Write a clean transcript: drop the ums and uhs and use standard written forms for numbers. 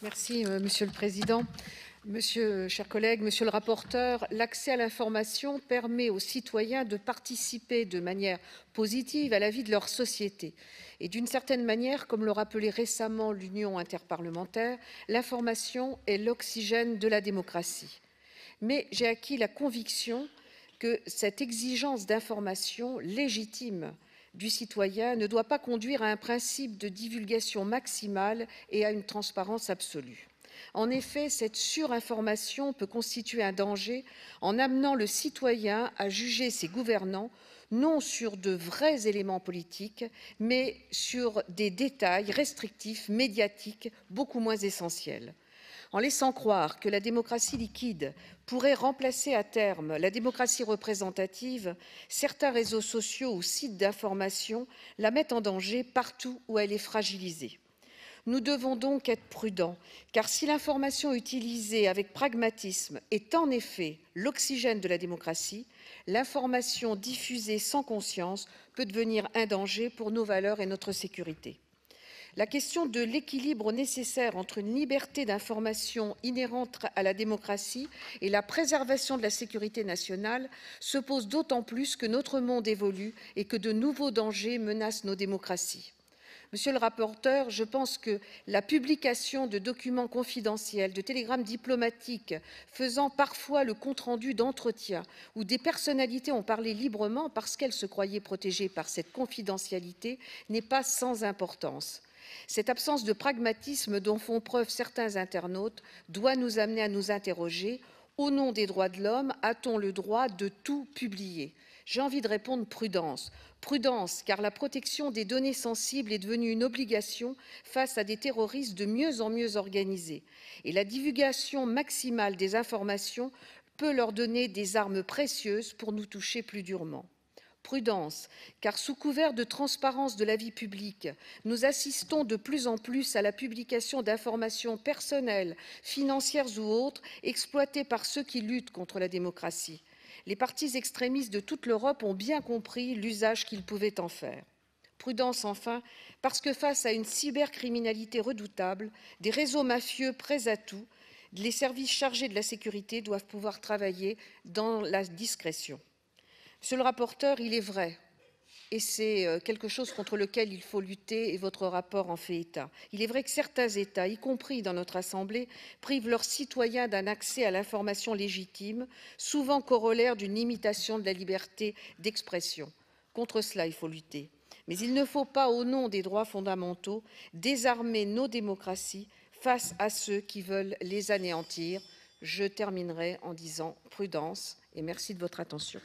Merci, Monsieur le Président. Chers collègues, Monsieur le rapporteur, l'accès à l'information permet aux citoyens de participer de manière positive à la vie de leur société. Et d'une certaine manière, comme le rappelait récemment l'Union interparlementaire, l'information est l'oxygène de la démocratie. Mais j'ai acquis la conviction que cette exigence d'information légitime du citoyen ne doit pas conduire à un principe de divulgation maximale et à une transparence absolue. En effet, cette surinformation peut constituer un danger en amenant le citoyen à juger ses gouvernants non sur de vrais éléments politiques, mais sur des détails restrictifs médiatiques beaucoup moins essentiels. En laissant croire que la démocratie liquide pourrait remplacer à terme la démocratie représentative, certains réseaux sociaux ou sites d'information la mettent en danger partout où elle est fragilisée. Nous devons donc être prudents, car si l'information utilisée avec pragmatisme est en effet l'oxygène de la démocratie, l'information diffusée sans conscience peut devenir un danger pour nos valeurs et notre sécurité. La question de l'équilibre nécessaire entre une liberté d'information inhérente à la démocratie et la préservation de la sécurité nationale se pose d'autant plus que notre monde évolue et que de nouveaux dangers menacent nos démocraties. Monsieur le rapporteur, je pense que la publication de documents confidentiels, de télégrammes diplomatiques faisant parfois le compte-rendu d'entretiens où des personnalités ont parlé librement parce qu'elles se croyaient protégées par cette confidentialité n'est pas sans importance. Cette absence de pragmatisme dont font preuve certains internautes doit nous amener à nous interroger. Au nom des droits de l'homme, a-t-on le droit de tout publier ? J'ai envie de répondre prudence. Prudence, car la protection des données sensibles est devenue une obligation face à des terroristes de mieux en mieux organisés. Et la divulgation maximale des informations peut leur donner des armes précieuses pour nous toucher plus durement. Prudence, car sous couvert de transparence de la vie publique, nous assistons de plus en plus à la publication d'informations personnelles, financières ou autres, exploitées par ceux qui luttent contre la démocratie. Les partis extrémistes de toute l'Europe ont bien compris l'usage qu'ils pouvaient en faire. Prudence enfin, parce que face à une cybercriminalité redoutable, des réseaux mafieux prêts à tout, les services chargés de la sécurité doivent pouvoir travailler dans la discrétion. Monsieur le rapporteur, il est vrai, et c'est quelque chose contre lequel il faut lutter, et votre rapport en fait état. Il est vrai que certains États, y compris dans notre Assemblée, privent leurs citoyens d'un accès à l'information légitime, souvent corollaire d'une limitation de la liberté d'expression. Contre cela, il faut lutter. Mais il ne faut pas, au nom des droits fondamentaux, désarmer nos démocraties face à ceux qui veulent les anéantir. Je terminerai en disant prudence et merci de votre attention.